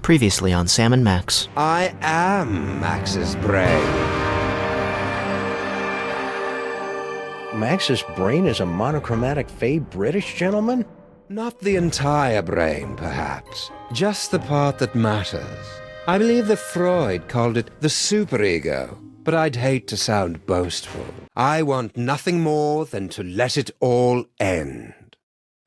Previously on Sam and Max. I am Max's brain. Max's brain is a monochromatic fey British gentleman? Not the entire brain, perhaps. Just the part that matters. I believe that Freud called it the superego, but I'd hate to sound boastful. I want nothing more than to let it all end.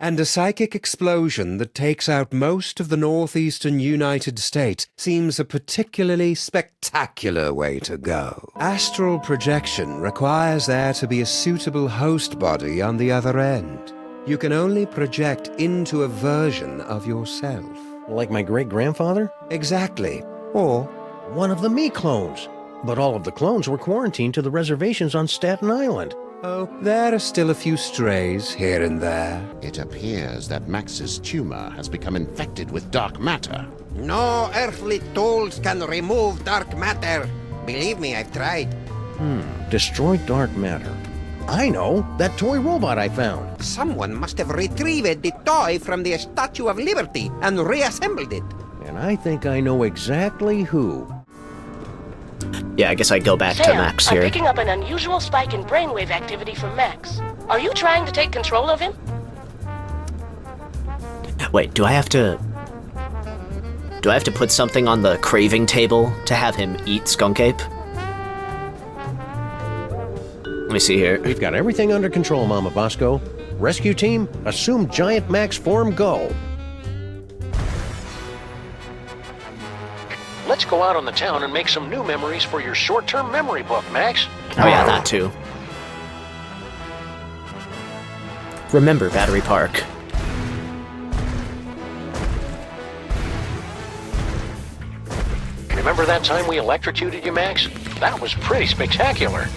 And a psychic explosion that takes out most of the northeastern United States seems a particularly spectacular way to go. Astral projection requires there to be a suitable host body on the other end. You can only project into a version of yourself. Like my great-grandfather? Exactly. Or one of the me clones. But all of the clones were quarantined to the reservations on Staten Island. oh, there are still a few strays here and there. It appears that Max's tumor has become infected with dark matter. No earthly tools can remove dark matter. Believe me, I've tried. Destroy dark matter. I know! That toy robot I found! Someone must have retrieved the toy from the Statue of Liberty and reassembled it. And I think I know exactly who. Yeah, I guess I go back to Max I'm here. picking up an unusual spike in brainwave activity from Max. Are you trying to take control of him? Wait, do I have to put something on the craving table to have him eat Skunk Ape? Let me see here. We've got everything under control, Mama Bosco. Rescue team, assume Giant Max form go. Let's go out on the town and make some new memories for your short-term memory book, Max. Oh yeah, that too. Remember Battery Park. Remember that time we electrocuted you, Max? That was pretty spectacular.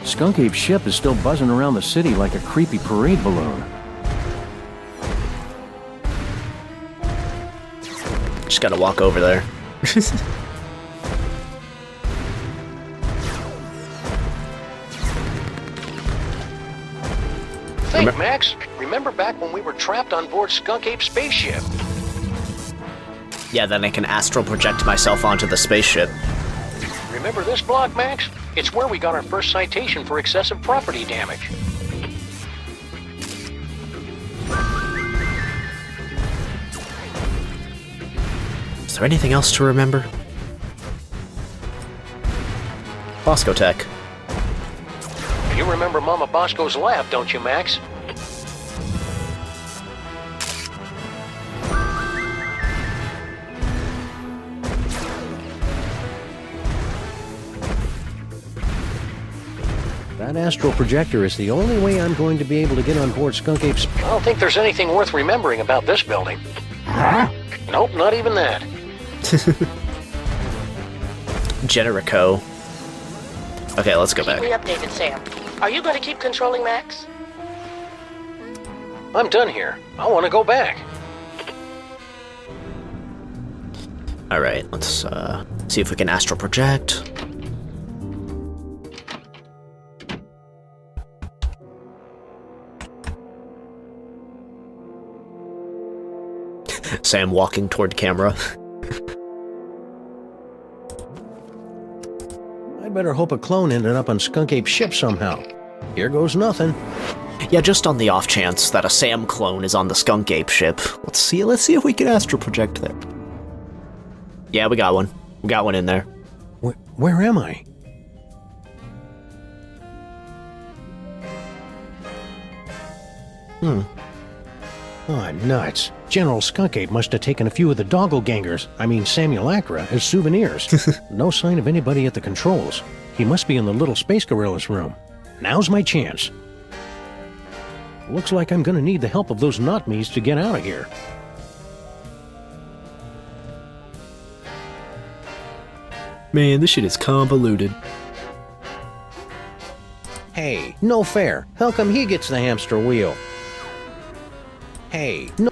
Skunk Ape's ship is still buzzing around the city like a creepy parade balloon. Just gotta walk over there. Think, Max. Remember back when we were trapped on board Skunk Ape's spaceship? Yeah, then I can astral project myself onto the spaceship. Remember this block, Max? It's where we got our first citation for excessive property damage. Is there anything else to remember? Bosco Tech. You remember Mama Bosco's lab, don't you, Max? That astral projector is the only way I'm going to be able to get on board Skunk Ape's... I don't think there's anything worth remembering about this building. Nope, not even that. Generico. Okay, let's go back. Keep me updated, Sam. Are you going to keep controlling Max? I'm done here. I want to go back. Alright, let's see if we can astral project. Sam walking toward camera. I'd better hope a clone ended up on Skunk Ape's ship somehow. Here goes nothing. Yeah, just on the off chance that a Sam clone is on the Skunk Ape ship. Let's see if we can astral project there. Yeah, we got one. We got one in there. Where am I? Oh, nuts. General Skunk Ape must have taken a few of the Simulacra as souvenirs. No sign of anybody at the controls. He must be in the little Space Gorilla's room. Now's my chance. Looks like I'm gonna need the help of those not-me's to get out of here. Man, this shit is convoluted. Hey, no fair. How come he gets the hamster wheel? Hey, no...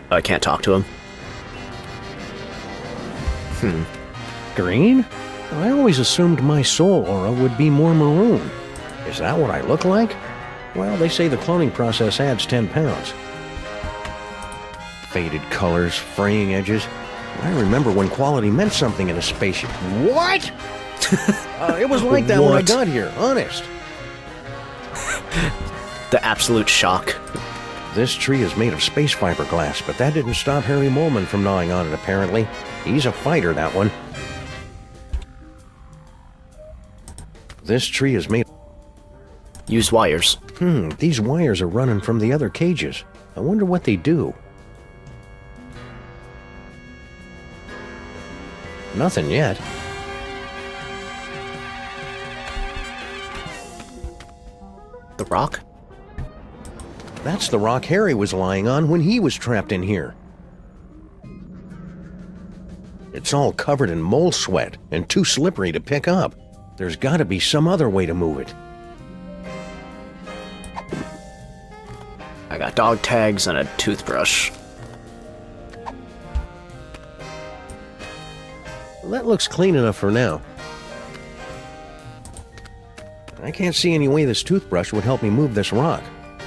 I can't talk to him. Green? I always assumed my soul aura would be more maroon. Is that what I look like? Well, they say the cloning process adds 10 pounds. Faded colors, fraying edges. I remember when quality meant something in a spaceship. What? It was like that when I got here, honest. The absolute shock. This tree is made of space fiberglass, but that didn't stop Harry Molman from gnawing on it, apparently. He's a fighter, that one. This tree is made... Use wires. These wires are running from the other cages. I wonder what they do. Nothing yet. The rock? That's the rock Harry was lying on when he was trapped in here. It's all covered in mole sweat and too slippery to pick up. There's got to be some other way to move it. I got dog tags and a toothbrush. That looks clean enough for now. I can't see any way this toothbrush would help me move this rock.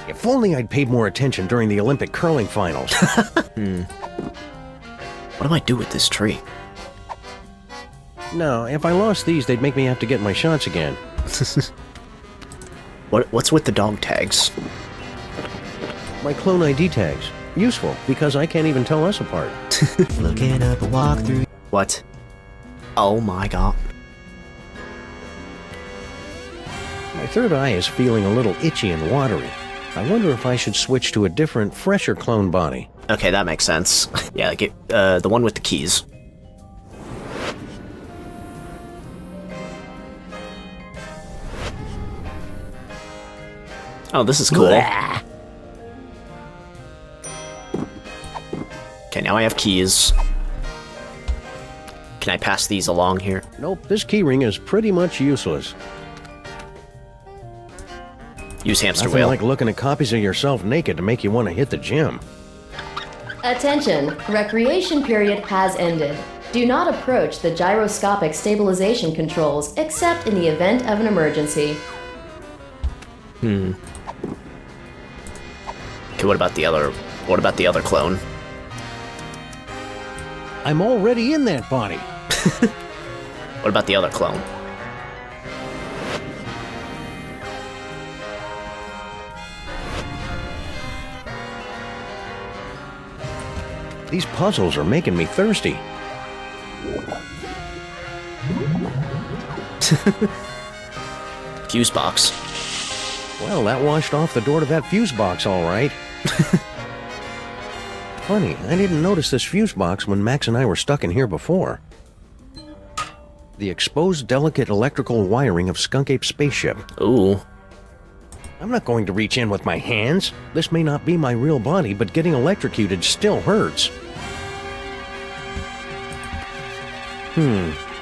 If only I'd paid more attention during the Olympic curling finals. What do I do with this tree? No, if I lost these, they'd make me have to get my shots again. What's with the dog tags? My clone ID tags. Useful, because I can't even tell us apart. Looking up a walkthrough. What? Oh my god. My third eye is feeling a little itchy and watery. I wonder if I should switch to a different, fresher clone body. Okay, that makes sense. Yeah, get the one with the keys. Oh, this is cool. Okay, now I have keys. Can I pass these along here? Nope, this keyring is pretty much useless. Use hamster Nothing wheel. like looking at copies of yourself naked to make you want to hit the gym. Attention, recreation period has ended. Do not approach the gyroscopic stabilization controls except in the event of an emergency. Okay, what about the other clone? I'm already in that body. What about the other clone? These puzzles are making me thirsty. Fuse box. Well, that washed off the door to that fuse box, all right. Funny, I didn't notice this fuse box when Max and I were stuck in here before. The exposed delicate electrical wiring of Skunk Ape's spaceship. Ooh. I'm not going to reach in with my hands. This may not be my real body, but getting electrocuted still hurts.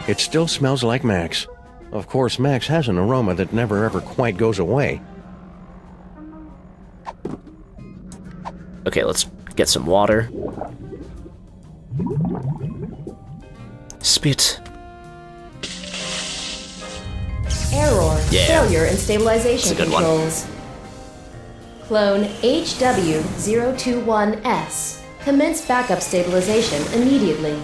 It still smells like Max. Of course, Max has an aroma that never ever quite goes away. Okay, let's get some water. Spit. Error. Yeah. Failure in stabilization That's a good one. controls. Clone HW021S. Commence backup stabilization immediately.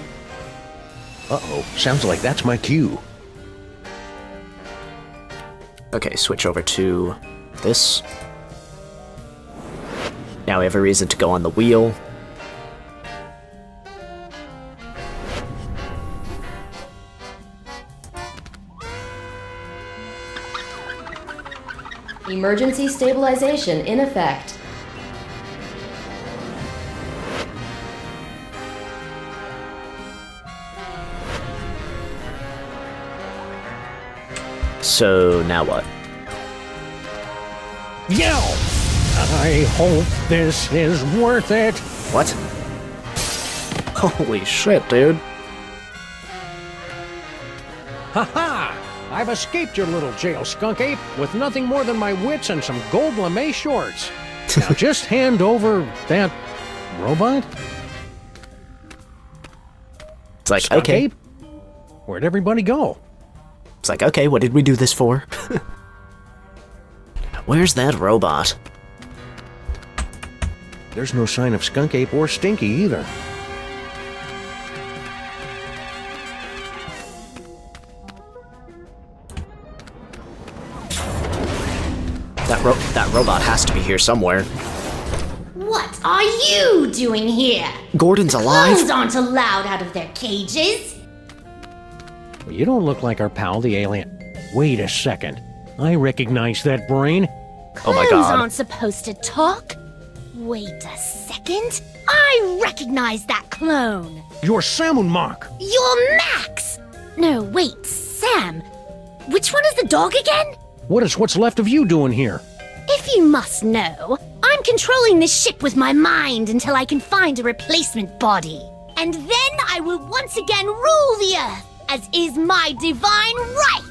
Uh-oh, sounds like that's my cue. Okay, switch over to this. Now we have a reason to go on the wheel. Emergency stabilization in effect. So now what? Yo! I hope this is worth it. What? Holy shit, dude. Ha-ha! I've escaped your little jail, Skunk Ape, with nothing more than my wits and some gold lame shorts. Now just hand over that robot? It's like, Skunk okay. Ape? Where'd everybody go? It's like, okay, what did we do this for? Where's that robot? There's no sign of Skunk Ape or Stinky either. That robot has to be here somewhere. What are you doing here? Gordon's alive? Clones aren't allowed out of their cages. You don't look like our pal, the alien. Wait a second. I recognize that brain. Oh my Clones god. aren't supposed to talk. Wait a second. I recognize that clone. You're Samun Mark. You're Max. No, wait, Sam. Which one is the dog again? What is what's left of you doing here? If you must know, I'm controlling this ship with my mind until I can find a replacement body. And then I will once again rule the Earth, as is my divine right!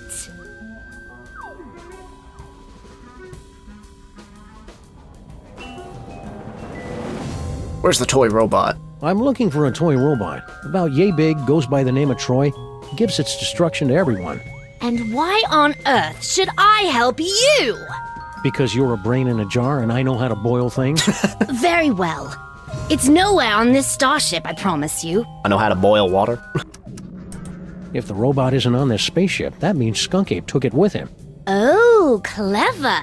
Where's the toy robot? I'm looking for a toy robot. About yay big, goes by the name of Troy, gives its destruction to everyone. And why on earth should I help you? Because you're a brain in a jar and I know how to boil things? Very well. It's nowhere on this starship, I promise you. I know how to boil water. If the robot isn't on this spaceship, that means Skunk Ape took it with him. Oh, clever.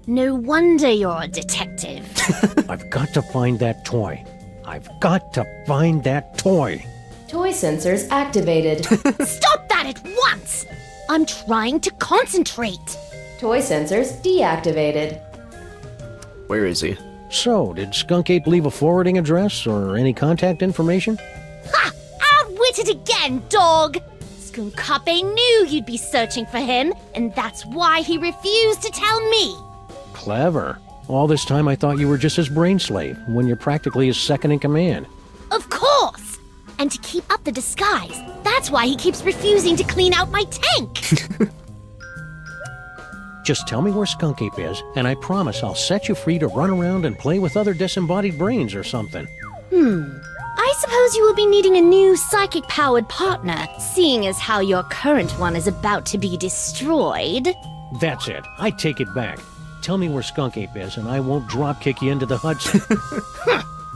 No wonder you're a detective. I've got to find that toy. I've got to find that toy. Toy sensors activated. Stop that at once! I'm trying to concentrate. Toy sensors deactivated. Where is he? So, did Skunk Ape leave a forwarding address or any contact information? Ha! Outwitted again, dog! Skunkape knew you'd be searching for him, and that's why he refused to tell me. Clever. All this time I thought you were just his brain slave, when you're practically his second in command. Of course! And to keep up the disguise, that's why he keeps refusing to clean out my tank. Just tell me where Skunk Ape is, and I promise I'll set you free to run around and play with other disembodied brains or something. I suppose you will be needing a new psychic-powered partner, seeing as how your current one is about to be destroyed. That's it. I take it back. Tell me where Skunk Ape is, and I won't drop-kick you into the Hudson.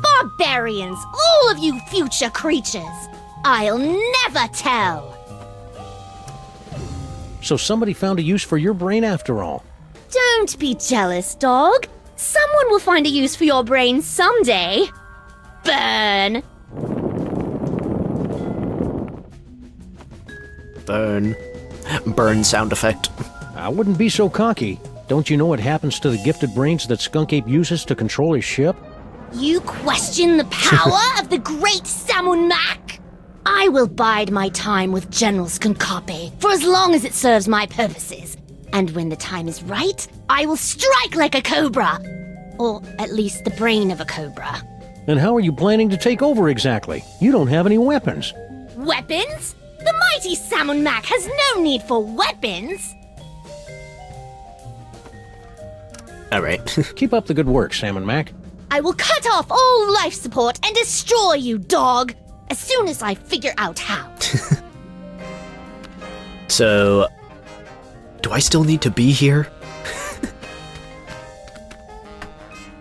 Barbarians, all of you future creatures! I'll never tell! So somebody found a use for your brain after all. Don't be jealous, dog. Someone will find a use for your brain someday. Burn! Burn. Burn sound effect. I wouldn't be so cocky. Don't you know what happens to the gifted brains that Skunk Ape uses to control his ship? You question the power of the great Samun Mac? I will bide my time with General Skunkape for as long as it serves my purposes. And when the time is right, I will strike like a cobra. Or at least the brain of a cobra. And how are you planning to take over exactly? You don't have any weapons. Weapons? The mighty Samun Mac has no need for weapons! Alright. Keep up the good work, Sam and Mac. I will cut off all life support and destroy you, dog! As soon as I figure out how. So, do I still need to be here?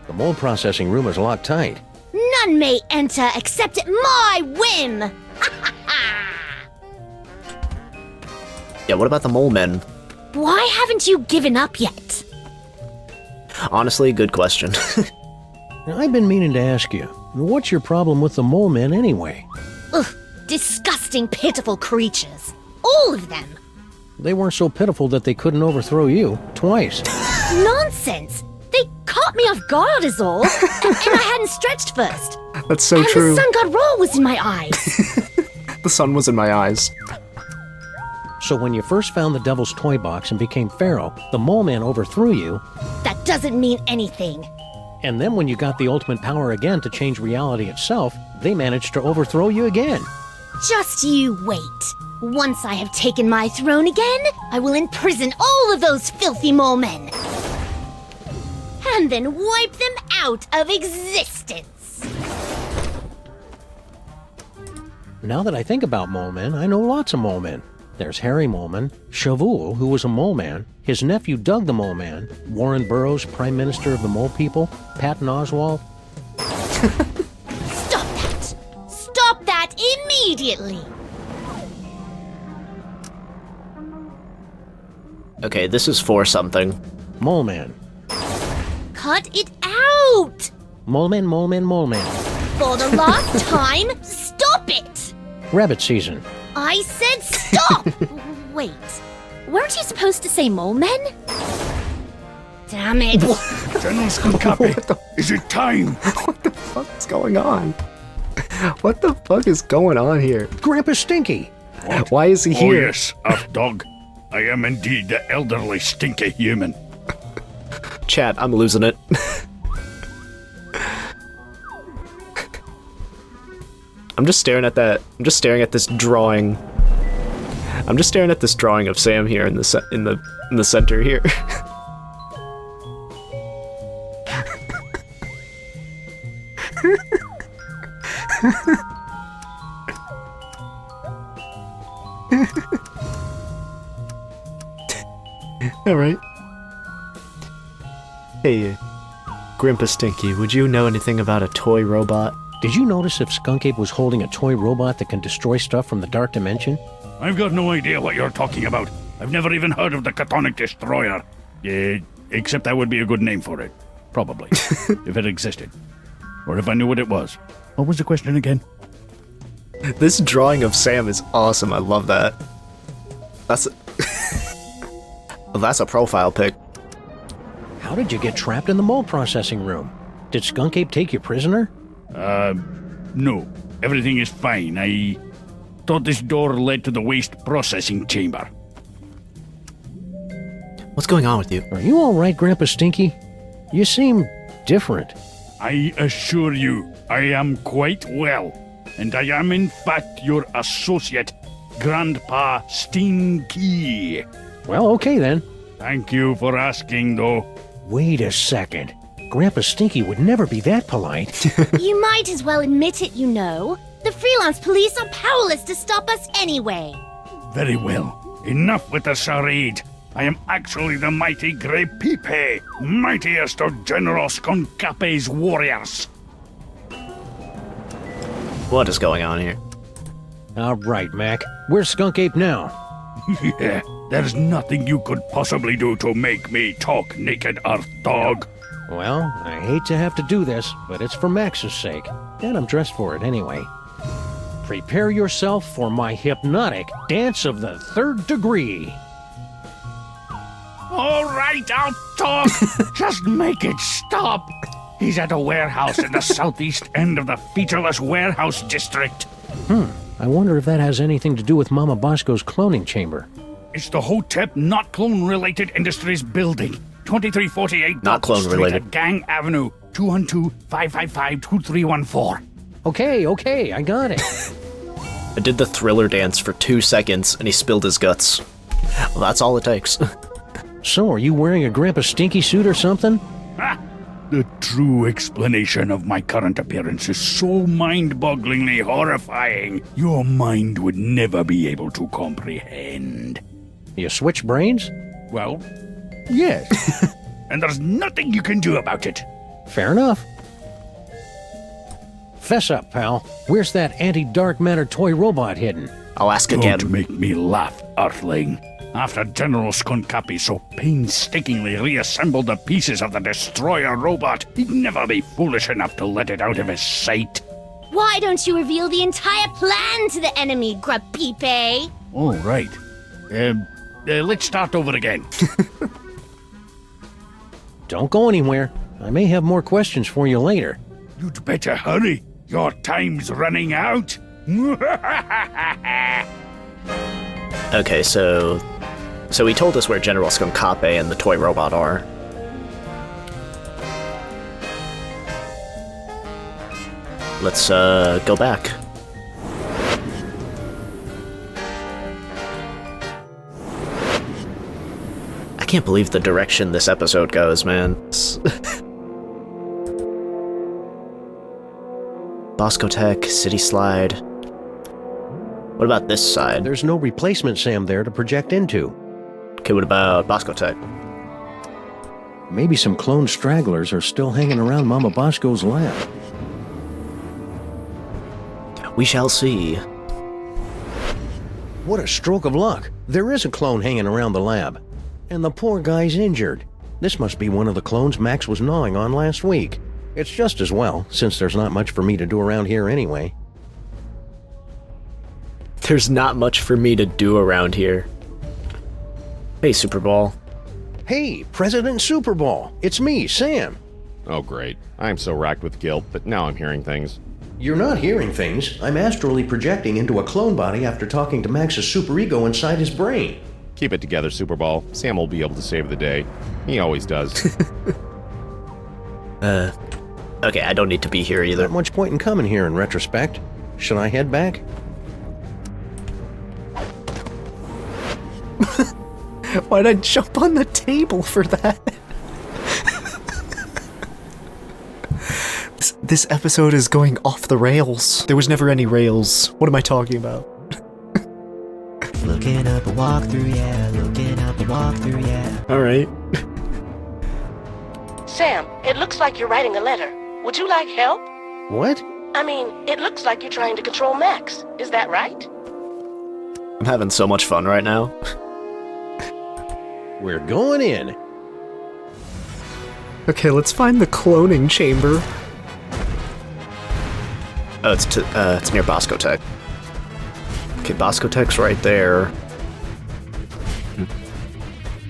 The mole processing room is a lot tight. None may enter except at my whim! Yeah, what about the mole men? Why haven't you given up yet? Honestly, good question. Now, I've been meaning to ask you, what's your problem with the mole men anyway? Ugh, disgusting, pitiful creatures. All of them. They weren't so pitiful that they couldn't overthrow you twice. Nonsense! They caught me off guard is all, and I hadn't stretched first. That's so and true. the sun god roll was in my eyes. The sun was in my eyes. So when you first found the Devil's Toy Box and became Pharaoh, the mole man overthrew you. That doesn't mean anything. And then when you got the ultimate power again to change reality itself, they managed to overthrow you again. Just you wait. Once I have taken my throne again, I will imprison all of those filthy mole men. And then wipe them out of existence. Now that I think about mole men, I know lots of mole men. There's Harry Moleman, Shavul, who was a mole man, his nephew Doug the Mole Man, Warren Burroughs, Prime Minister of the Mole People, Patton Oswalt. Stop that! Stop that immediately! Okay, this is for something. Mole Man. Cut it out! Moleman, Moleman, Moleman. For the last time, stop it! Rabbit season. I said stop! Wait, weren't you supposed to say mole men? Damn it! General Skunkapi, is it time? What the fuck is going on? What the fuck is going on here? Grandpa Stinky. Why is he Oh here? yes, Earth Dog. I am indeed the elderly stinky human. Chat, I'm losing it. I'm just staring at that. I'm just staring at this drawing. I'm just staring at this drawing of Sam here in the center here. All right. Hey, Grandpa Stinky, would you know anything about a toy robot? Did you notice if Skunk Ape was holding a toy robot that can destroy stuff from the Dark Dimension? I've got no idea what you're talking about. I've never even heard of the Catonic Destroyer. Except that would be a good name for it. Probably. If it existed. Or if I knew what it was. What was the question again? This drawing of Sam is awesome. I love that. That's a profile pic. How did you get trapped in the mole processing room? Did Skunk Ape take you prisoner? No. Everything is fine. I thought this door led to the waste processing chamber. What's going on with you? Are you all right, Grandpa Stinky? You seem different. I assure you, I am quite well. And I am in fact your associate, Grandpa Stinky. Well, okay then. Thank you for asking, though. Wait a second. Grandpa Stinky would never be that polite. You might as well admit it, you know. The freelance police are powerless to stop us anyway. Very well. Enough with the charade. I am actually the mighty Grey Pipe, mightiest of General Skunkape's warriors. What is going on here? All right, Mac. Where's Skunk Ape now? Yeah, there's nothing you could possibly do to make me talk, naked Earth Dog. Well, I hate to have to do this, but it's for Max's sake. And I'm dressed for it anyway. Prepare yourself for my hypnotic dance of the third degree. All right, I'll talk. Just make it stop. He's at a warehouse in the southeast end of the featureless warehouse district. I wonder if that has anything to do with Mama Bosco's cloning chamber. It's the Hotep Not Clone Related Industries building. 2348 Not clone Street related. at Gang Avenue, 212-555-2314. Okay, I got it. I did the Thriller dance for 2 seconds and he spilled his guts. Well, that's all it takes. So, are you wearing a Grandpa Stinky suit or something? Ha! The true explanation of my current appearance is so mind-bogglingly horrifying, your mind would never be able to comprehend. You switch brains? Well, yes. And there's nothing you can do about it. Fair enough. Fess up, pal. Where's that anti-dark matter toy robot hidden? I'll ask again. Don't make me laugh, Earthling. After General Skunkapi so painstakingly reassembled the pieces of the destroyer robot, he'd never be foolish enough to let it out of his sight. Why don't you reveal the entire plan to the enemy, Grapipe? Oh, right. Let's start over again. Don't go anywhere. I may have more questions for you later. You'd better hurry. Your time's running out. Okay, so he told us where General Skunkape and the toy robot are. Let's go back. I can't believe the direction this episode goes, man. Bosco Tech, City Slide. What about this side? There's no replacement SAM there to project into. Okay, what about Bosco Tech? Maybe some clone stragglers are still hanging around Mama Bosco's lab. We shall see. What a stroke of luck. There is a clone hanging around the lab. And the poor guy's injured. This must be one of the clones Max was gnawing on last week. It's just as well, since there's not much for me to do around here anyway. There's not much for me to do around here. Hey, Super Ball. Hey, President Super Ball. It's me, Sam. Oh, great. I'm so racked with guilt, but now I'm hearing things. You're not hearing things. I'm astrally projecting into a clone body after talking to Max's superego inside his brain. Keep it together, Super Ball. Sam will be able to save the day. He always does. Okay, I don't need to be here either. Not much point in coming here in retrospect. Should I head back? Why'd I jump on the table for that? This episode is going off the rails. There was never any rails. What am I talking about? Looking up a walkthrough, yeah. Looking up a walkthrough, yeah. Alright. Sam, it looks like you're writing a letter. Would you like help? What? I mean, it looks like you're trying to control Max. Is that right? I'm having so much fun right now. We're going in. Okay, let's find the cloning chamber. Oh, it's near Bosco Tech. Okay, Bosco Tech's right there.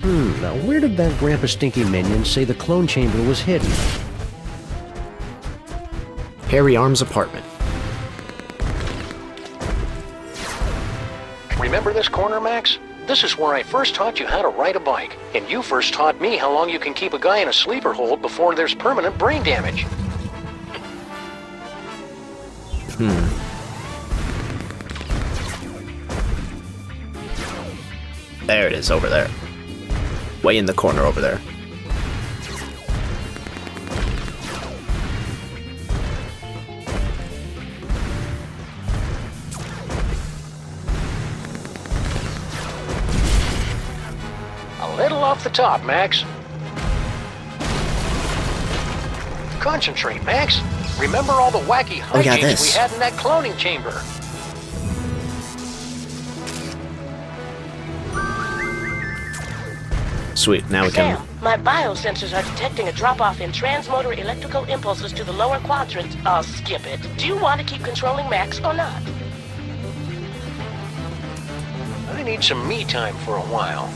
Now where did that Grandpa Stinky minion say the clone chamber was hidden? Harry Arm's apartment. Remember this corner, Max? This is where I first taught you how to ride a bike, and you first taught me how long you can keep a guy in a sleeper hold before there's permanent brain damage. There it is, over there. Way in the corner over there. A little off the top, Max. Concentrate, Max. Remember all the wacky We got hijinks this. we had in that cloning chamber. Sweet, now we can... Sam, my biosensors are detecting a drop-off in transmotor electrical impulses to the lower quadrant. I'll skip it. Do you want to keep controlling Max or not? I need some me time for a while.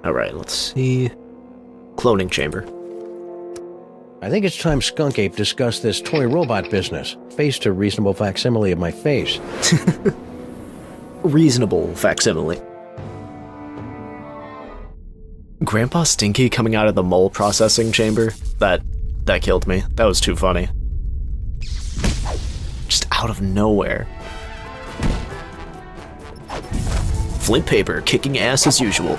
Alright, let's see... Cloning chamber. I think it's time Skunk Ape discussed this toy robot business. Face to reasonable facsimile of my face. Reasonable facsimile. Grandpa Stinky coming out of the mole processing chamber? That killed me. That was too funny. Just out of nowhere. Flint paper kicking ass as usual.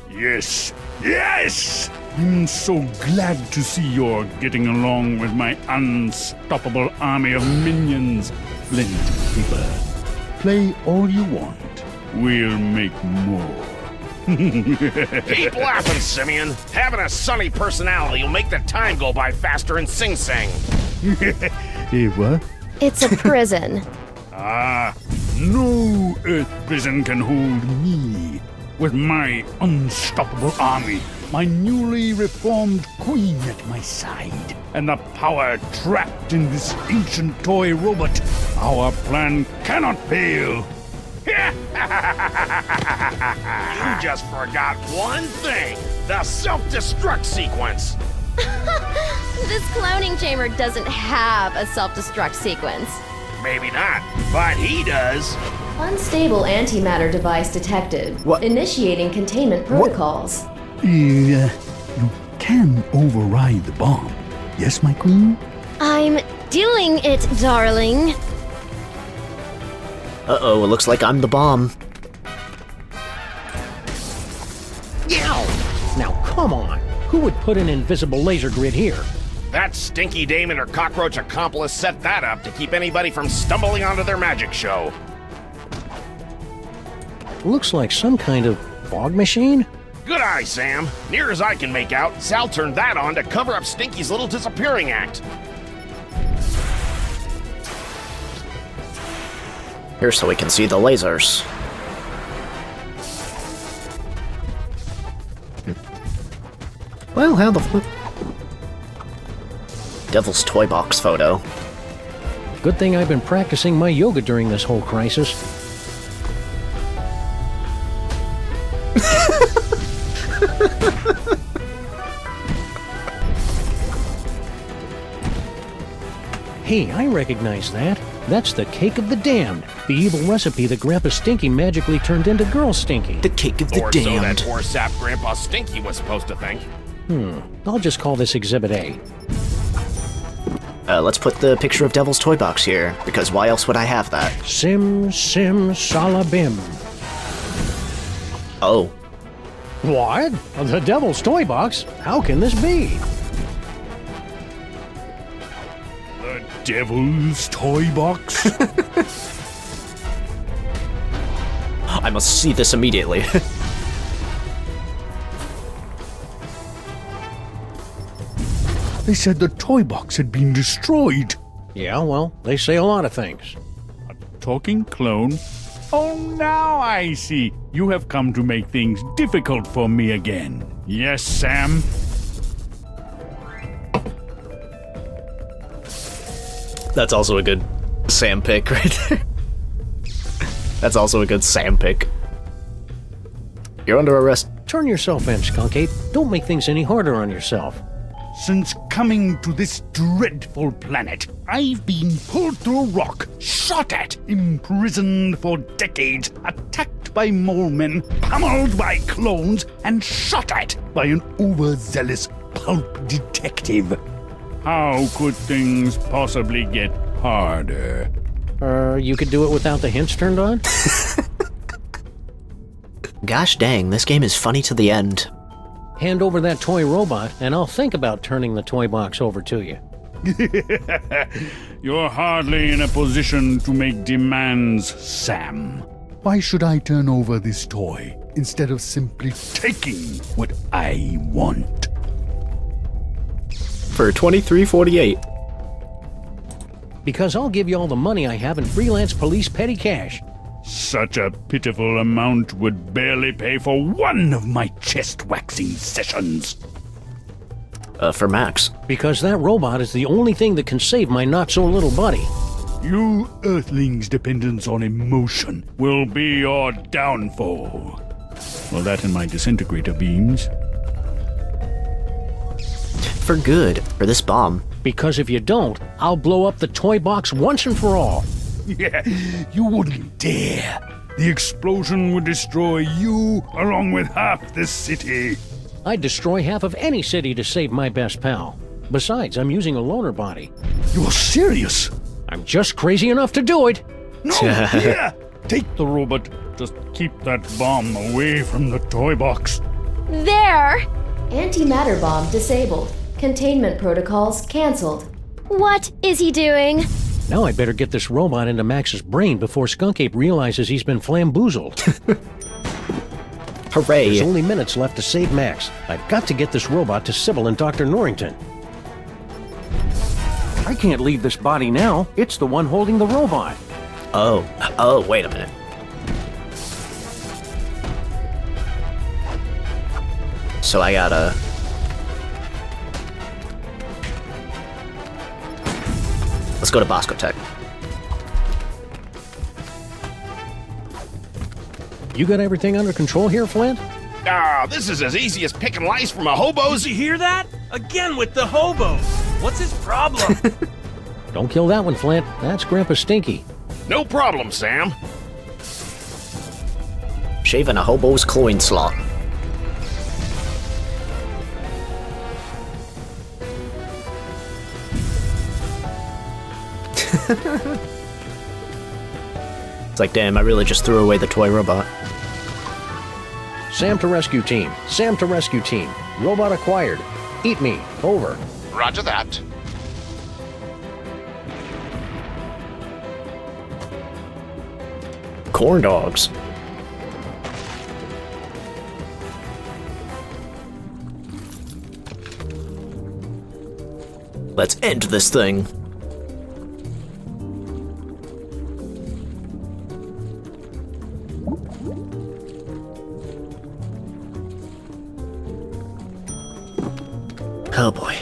Yes, yes! I'm so glad to see you're getting along with my unstoppable army of minions. Flint paper. Play all you want. We'll make more. Keep laughing, Simeon. Having a sunny personality will make the time go by faster in Sing Sing. Eh, what? It's a prison. No Earth prison can hold me. With my unstoppable army, my newly reformed queen at my side, and the power trapped in this ancient toy robot, our plan cannot fail. You just forgot one thing. The self-destruct sequence. This cloning chamber doesn't have a self-destruct sequence. Maybe not, but he does. Unstable antimatter device detected. What? Initiating containment protocols. You can override the bomb. Yes, my queen? I'm doing it, darling. Uh-oh, it looks like I'm the bomb. Now, come on. Who would put an invisible laser grid here? That stinky dame and her cockroach accomplice set that up to keep anybody from stumbling onto their magic show. Looks like some kind of fog machine? Good eye, Sam. Near as I can make out, Sal turned that on to cover up Stinky's little disappearing act. Here so we can see the lasers. Well, how the flip? Devil's Toy Box photo. Good thing I've been practicing my yoga during this whole crisis. Hey, I recognize that. That's the Cake of the Damned, the evil recipe that Grandpa Stinky magically turned into Girl Stinky. The Cake of the Or Damned. so that poor sap Grandpa Stinky was supposed to think. I'll just call this Exhibit A. Let's put the picture of Devil's Toy Box here, because why else would I have that? Sim Salabim. Oh. What? The Devil's Toy Box? How can this be? The Devil's Toy Box? I must see this immediately. They said the toy box had been destroyed. Yeah, well, they say a lot of things. A talking clone? Oh, now I see. You have come to make things difficult for me again. Yes, Sam? That's also a good Sam pick right there. That's also a good Sam pick. You're under arrest. Turn yourself in, Skunk Ape. Don't make things any harder on yourself. Since coming to this dreadful planet, I've been pulled through a rock, shot at, imprisoned for decades, attacked by mole men, pummeled by clones, and shot at by an overzealous pulp detective. How could things possibly get harder? You could do it without the hints turned on? Gosh dang, this game is funny to the end. Hand over that toy robot, and I'll think about turning the toy box over to you. You're hardly in a position to make demands, Sam. Why should I turn over this toy instead of simply taking what I want? For $23.48. Because I'll give you all the money I have in freelance police petty cash. Such a pitiful amount would barely pay for one of my chest-waxing sessions. For Max. Because that robot is the only thing that can save my not-so-little buddy. You Earthlings' dependence on emotion will be your downfall. Well, that and my disintegrator beams. For good. For this bomb. Because if you don't, I'll blow up the toy box once and for all. Yeah, you wouldn't dare. The explosion would destroy you along with half the city. I'd destroy half of any city to save my best pal. Besides, I'm using a loaner body. You're serious? I'm just crazy enough to do it. No, yeah. Take the robot. Just keep that bomb away from the toy box. There! Antimatter bomb disabled. Containment protocols cancelled. What is he doing? Now I'd better get this robot into Max's brain before Skunk Ape realizes he's been flamboozled. Hooray. There's only minutes left to save Max. I've got to get this robot to Sybil and Dr. Norrington. I can't leave this body now. It's the one holding the robot. Oh, wait a minute. So I gotta... Let's go to Bosco Tech. You got everything under control here, Flint? Ah, this is as easy as picking lice from a hobo's. Did you hear that? Again with the hobos. What's his problem? Don't kill that one, Flint. That's Grandpa Stinky. No problem, Sam. Shaving a hobo's coin slot. It's like, damn, I really just threw away the toy robot. Sam to rescue team. Sam to rescue team. Robot acquired. Eat me. Over. Roger that. Corn dogs. Let's end this thing. Oh boy.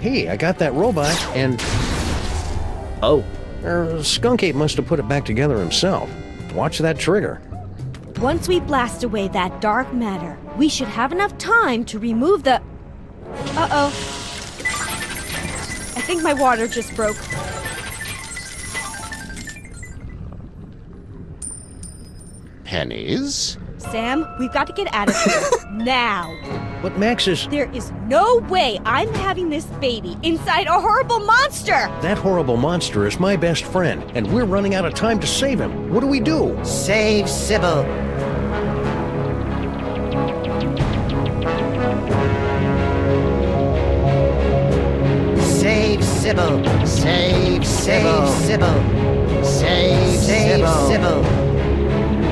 Hey, I got that robot, and Oh. Skunk Ape must have put it back together himself. Watch that trigger. Once we blast away that dark matter, we should have enough time to remove the... Uh-oh. I think my water just broke. Pennies? Sam, we've got to get out of here. Now. But Max is... There is no way I'm having this baby inside a horrible monster! That horrible monster is my best friend, and we're running out of time to save him. What do we do? Save Sybil. Save Sybil. Save Sybil. Save Sybil.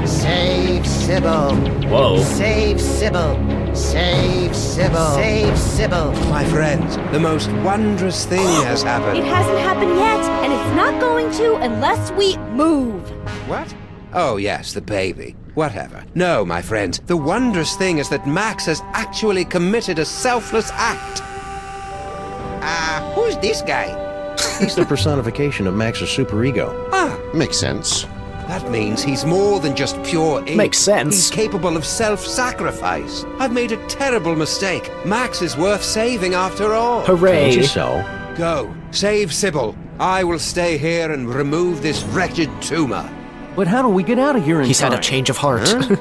Save Sybil. Whoa. Save Sybil. Save Sybil. Save Sybil. My friends, the most wondrous thing has happened. It hasn't happened yet, and it's not going to unless we move. What? Oh, yes, the baby. Whatever. No, my friends, the wondrous thing is that Max has actually committed a selfless act. Who's this guy? He's the personification of Max's superego. Ah, Makes sense. that means he's more than just pure ink. Makes sense. He's capable of self-sacrifice. I've made a terrible mistake. Max is worth saving after all. Hooray. Told you so. Go, save Sybil. I will stay here and remove this wretched tumor. But how do we get out of here in He's time? had a change of heart. Huh?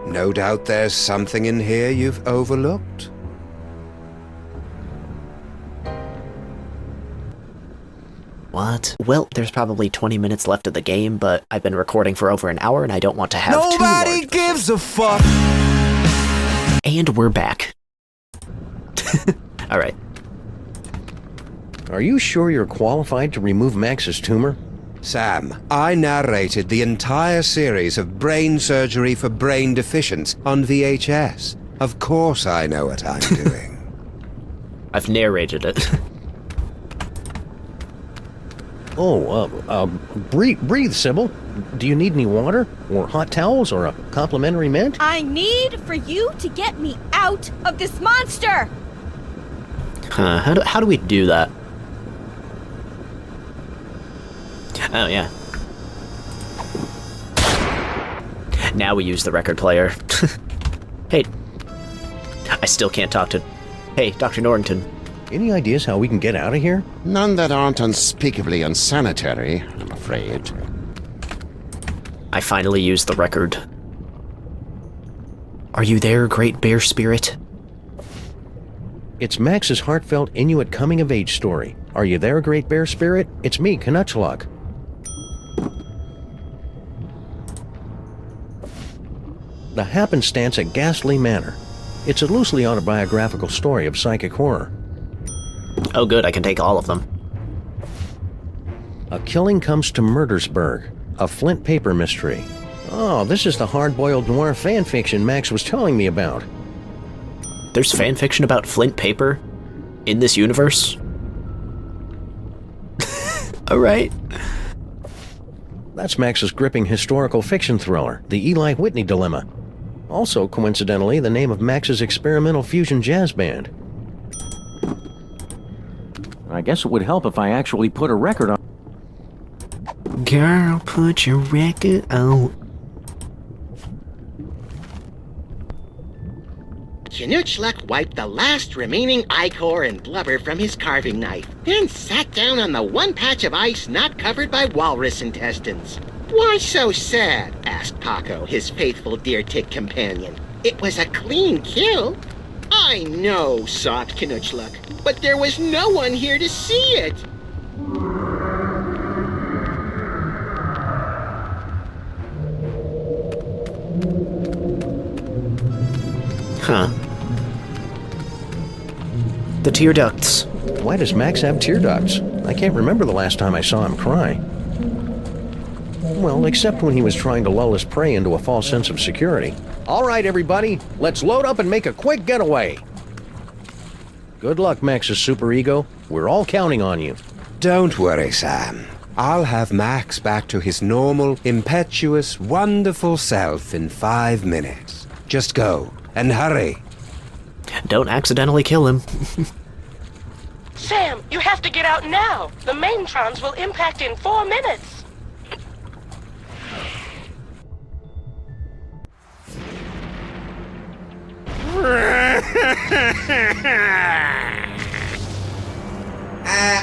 No doubt there's something in here you've overlooked. What? Well, there's probably 20 minutes left of the game, but I've been recording for over an hour and I don't want to have Nobody gives a fuck. And we're back. Alright. Are you sure you're qualified to remove Max's tumor? Sam, I narrated the entire series of brain surgery for brain deficients on VHS. Of course I know what I'm doing. I've narrated it. Breathe, Sybil. Do you need any water? Or hot towels? Or a complimentary mint? I need for you to get me out of this monster! Huh, how do we do that? Oh, yeah. Now we use the record player. Hey. I still can't talk to... Hey, Dr. Norrington. Any ideas how we can get out of here? None that aren't unspeakably unsanitary, I'm afraid. I finally used the record. Are you there, Great Bear Spirit? It's Max's heartfelt Inuit coming-of-age story. Are you there, Great Bear Spirit? It's me, Canuchlok. The Happenstance at Ghastly Manor. It's a loosely autobiographical story of psychic horror. Oh good, I can take all of them. A killing comes to Murdersburg, a Flint paper mystery. Oh, this is the hard-boiled noir fanfiction Max was telling me about. There's fanfiction about Flint paper? In this universe? Alright. That's Max's gripping historical fiction thriller, The Eli Whitney Dilemma. Also, coincidentally, the name of Max's experimental fusion jazz band. I guess it would help if I actually put a record on. Girl, put your record on. Canuchluk wiped the last remaining ichor and blubber from his carving knife, then sat down on the one patch of ice not covered by walrus intestines. "Why so sad?" asked Paco, his faithful deer-tick companion. "It was a clean kill." "I know," sobbed Canuchluk, "but there was no one here to see it." Huh. The tear ducts. Why does Max have tear ducts? I can't remember the last time I saw him cry. Well, except when he was trying to lull his prey into a false sense of security. All right, everybody, let's load up and make a quick getaway. Good luck, Max's superego. We're all counting on you. Don't worry, Sam. I'll have Max back to his normal, impetuous, wonderful self in 5 minutes. Just go, and hurry. Don't accidentally kill him. Sam, you have to get out now. The maintrons will impact in 4 minutes.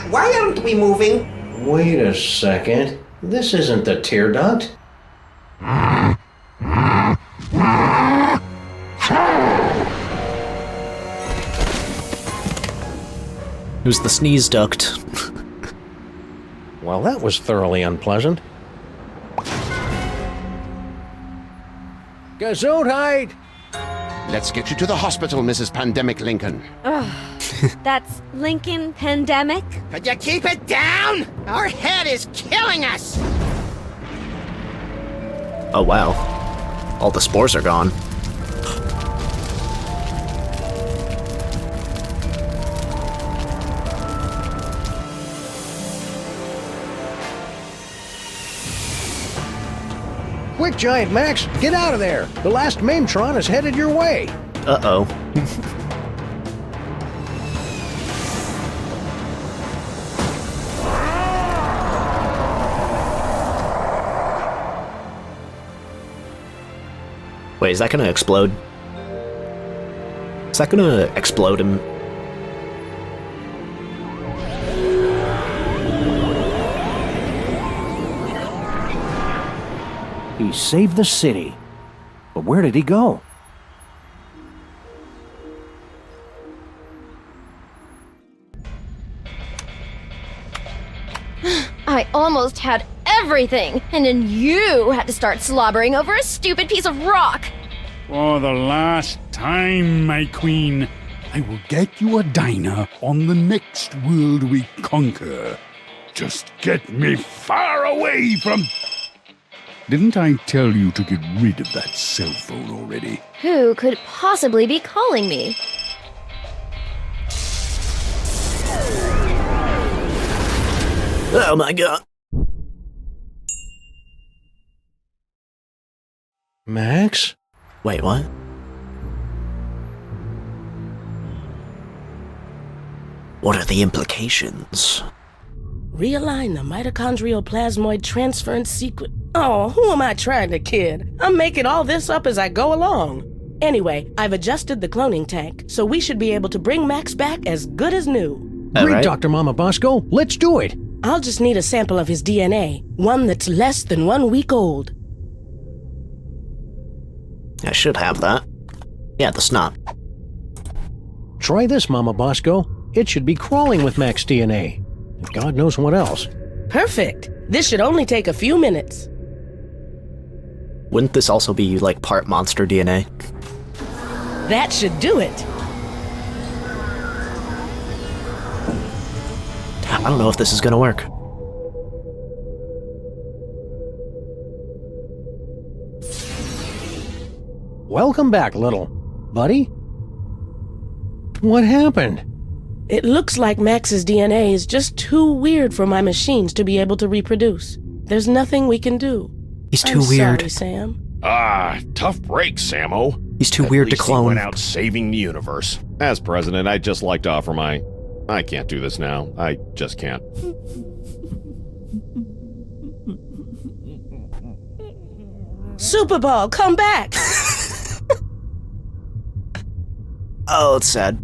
Why aren't we moving? Wait a second. This isn't the tear duct. It was the sneeze duct. Well, that was thoroughly unpleasant. Gesundheit! Let's get you to the hospital, Mrs. Pandemic Lincoln. Ugh, that's Lincoln Pandemic? Could you keep it down? Our head is killing us! Oh wow. All the spores are gone. Quick, Giant Max, get out of there! The last Maintron is headed your way! Uh-oh. Wait, is that gonna explode? Is that gonna explode him? He saved the city. But where did he go? I almost had everything, and then you had to start slobbering over a stupid piece of rock. For the last time, my queen, I will get you a diner on the next world we conquer. Just get me far away from... Didn't I tell you to get rid of that cell phone already? Who could possibly be calling me? Oh my god. Max? Wait, what? What are the implications? Realign the mitochondrial plasmoid transference sequence. Oh, who am I trying to kid? I'm making all this up as I go along. Anyway, I've adjusted the cloning tank, so we should be able to bring Max back as good as new. Great, right. Dr. Mama Bosco. Let's do it. I'll just need a sample of his DNA, one that's less than 1 week old. I should have that. Yeah, the snot. Try this, Mama Bosco. It should be crawling with Max DNA. And God knows what else. Perfect. This should only take a few minutes. Wouldn't this also be, like, part monster DNA? That should do it. I don't know if this is gonna work. Welcome back, little buddy. What happened? It looks like Max's DNA is just too weird for my machines to be able to reproduce. There's nothing we can do. He's too I'm weird. Sorry, Sam. Tough break, Sammo. He's too At weird to least clone. He went out saving the universe. As president, I'd just like to offer my... I can't do this now. I just can't. Super Ball, come back! Oh, it's sad.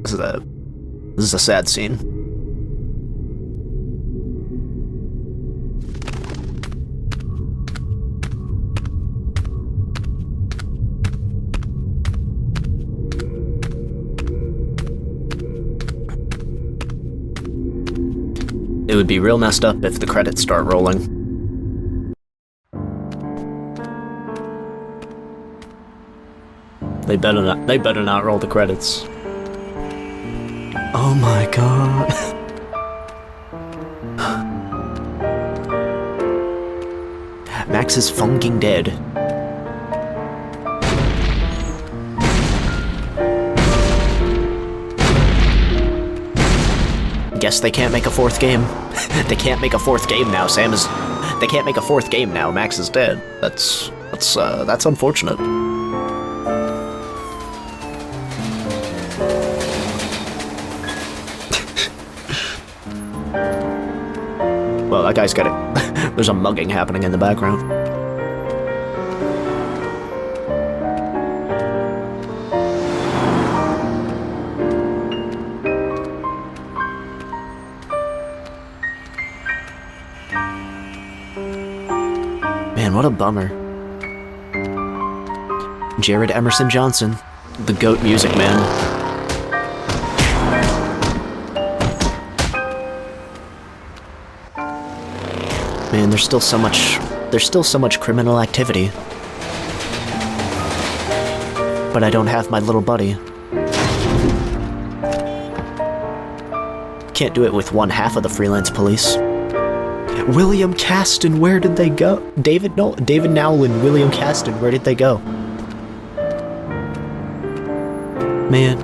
This is a sad scene. It would be real messed up if the credits start rolling. They better not roll the credits. Oh Oh my god. Max is funking dead. Guess they can't make a fourth game. They can't make a fourth game now. They can't make a fourth game now. Max is dead. That's unfortunate. Well, that guy's got it. There's a mugging happening in the background. Man, what a bummer. Jared Emerson Johnson, the GOAT music man. Man, there's still so much criminal activity. But I don't have my little buddy. Can't do it with one half of the freelance police. William Caston, where did they go? David Nowlin, William Caston, where did they go? Man.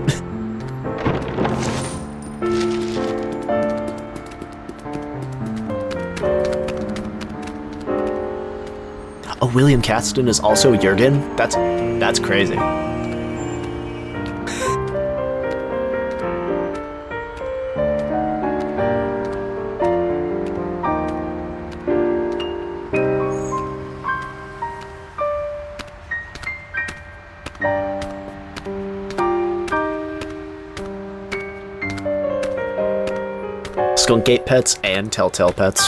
Oh, William Caston is also Jurgen? That's crazy. Skunkgate Pets and Telltale Pets.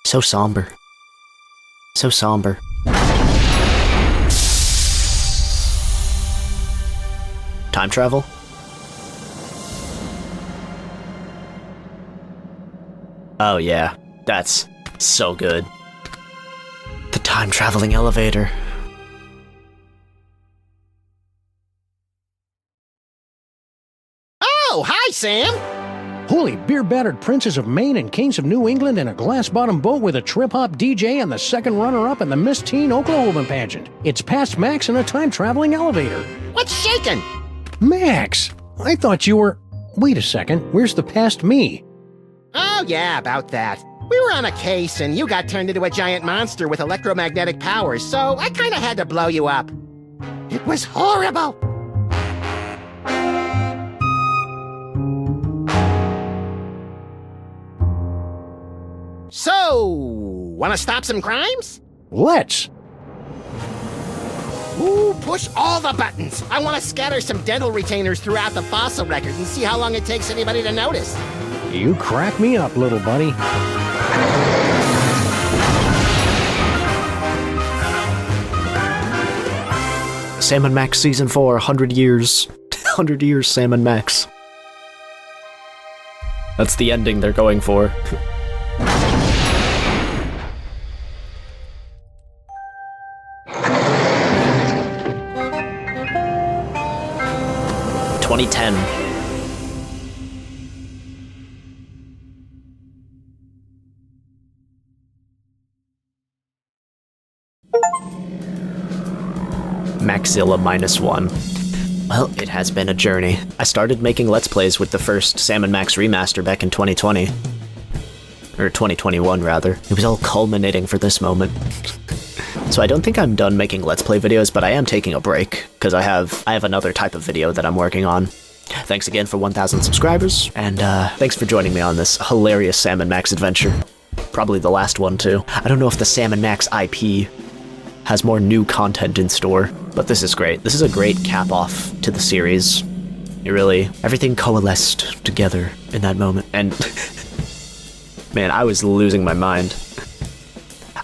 So somber. So somber. Time travel? Oh yeah, that's so good. The time traveling elevator. Oh, hi, Sam! Holy beer-battered princes of Maine and kings of New England in a glass-bottom boat with a trip-hop DJ and the second runner-up in the Miss Teen Oklahoma pageant. It's past Max in a time-traveling elevator. What's shaking? Max! I thought you were... Wait a second, where's the past me? Oh, yeah, about that. We were on a case, and you got turned into a giant monster with electromagnetic powers, so I kinda had to blow you up. It was horrible! So, wanna stop some crimes? Let's! Ooh, push all the buttons! I wanna scatter some dental retainers throughout the fossil record and see how long it takes anybody to notice. You crack me up, little buddy. Sam and Max Season 4, 100 years. 100 years, Sam and Max. That's the ending they're going for. (2010) Maxilla -1. Well, it has been a journey. I started making Let's Plays with the first Sam & Max remaster back in 2020. Or 2021, rather. It was all culminating for this moment. So I don't think I'm done making Let's Play videos, but I am taking a break, because I have another type of video that I'm working on. Thanks again for 1,000 subscribers, and thanks for joining me on this hilarious Sam & Max adventure. Probably the last one, too. I don't know if the Sam & Max IP has more new content in store, but this is great. This is a great cap-off to the series. It really... everything coalesced together in that moment, and... Man, I was losing my mind.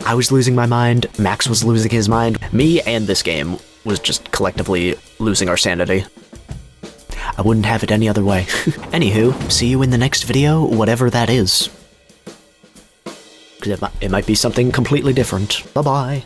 I was losing my mind, Max was losing his mind, me and this game was just collectively losing our sanity. I wouldn't have it any other way. Anywho, see you in the next video, whatever that is. Because it might be something completely different. Bye-bye.